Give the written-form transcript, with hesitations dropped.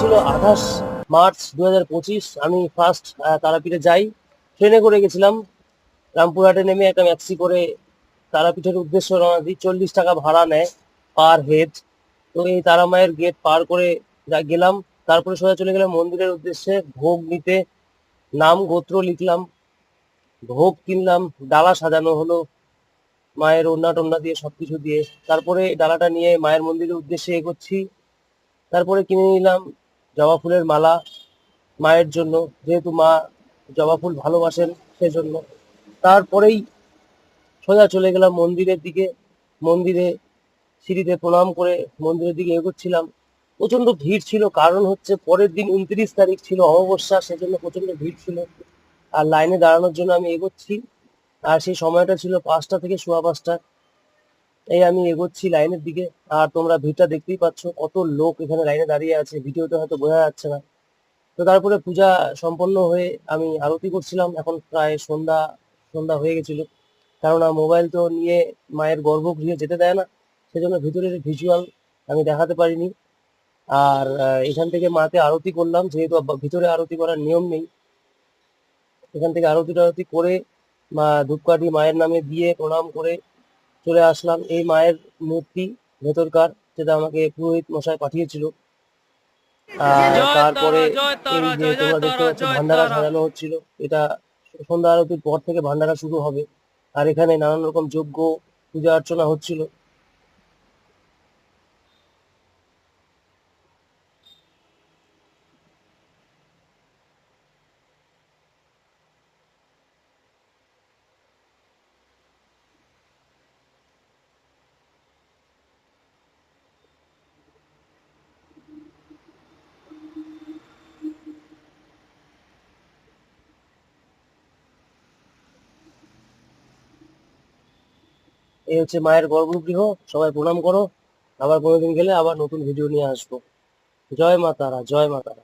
ছিল 28 মার্চ 2025। আমি ফার্স্ট তারাপীঠে যাই। ট্রেনে করে গেছিলাম। রামপুরহাটে নেমে একটা ম্যাক্সি করে তারাপীঠের উদ্দেশ্যে রওনা দিই। 40 টাকা ভাড়া নেয় পার হেড। তো এই তারা মায়ের গেট পার করে গেলাম। তারপরে সোজা চলে গেলাম মন্দিরের উদ্দেশ্যে ভোগ নিতে। নাম গোত্র লিখলাম, ভোগ কিনলাম, ডালা সাজানো হলো মায়ের ওড়না টোড়না দিয়ে, সবকিছু দিয়ে। তারপরে ডালাটা নিয়ে মায়ের মন্দিরের উদ্দেশ্যে এগোচ্ছি। তারপরে কিনে নিলাম জবা ফুলের মালা মায়ের জন্য, যেহেতু মা জবা ফুল ভালোবাসেন সেজন্য। তারপরেই সোজা চলে গেলাম মন্দিরের দিকে। মন্দিরে সিঁড়িতে প্রণাম করে মন্দিরের দিকে এগোচ্ছিলাম। প্রচন্ড ভিড় ছিল, কারণ হচ্ছে পরের দিন 29 তারিখ ছিল অমাবস্যা, সেজন্য প্রচন্ড ভিড় ছিল। আর লাইনে দাঁড়ানোর জন্য আমি এগোচ্ছি। আর সেই সময়টা ছিল 5টা থেকে সোয়া 5টা। এই আমি এগোচ্ছি লাইনের দিকে। আর তোমরা ভিড়টা দেখতেই পাচ্ছ, কত লোক এখানে লাইনে দাঁড়িয়ে আছে, ভিডিওতে হয়তো বোঝা যাচ্ছে না। তো তারপরে পূজা সম্পন্ন হয়ে আমি আরতি করছিলাম। এখন প্রায় সন্ধ্যা সন্ধ্যা হয়ে গেছিল। কেননা মোবাইল তো নিয়ে মায়ের গর্ভগৃহে যেতে দেয় না, সেজন্য ভিতরের ভিজুয়াল আমি দেখাতে পারিনি। আর এখান থেকে মাকে আরতি করলাম, যেহেতু ভিতরে আরতি করার নিয়ম নেই। এখান থেকে আরতি টারতি করে মা ধূপকাঠি মায়ের নামে দিয়ে প্রণাম করে চলে আসলাম। এই মায়ের মূর্তি ভেতরকার, যেটা আমাকে পুরোহিত মশাই পাঠিয়েছিল। তারপরে এই যে তোমরা দেখতে পাচ্ছ ভান্ডারা সাজানো হচ্ছিল, এটা সন্ধ্যা আরতির পর থেকে ভান্ডারা শুরু হবে। আর এখানে নানান রকম যজ্ঞ পূজা অর্চনা হচ্ছিল। এই হচ্ছে মায়ের গর্ভগৃহ। সবাই প্রণাম করো। আবার কোনোদিন গেলে আবার নতুন ভিডিও নিয়ে আসবো। জয় মা তারা, জয় মা তারা।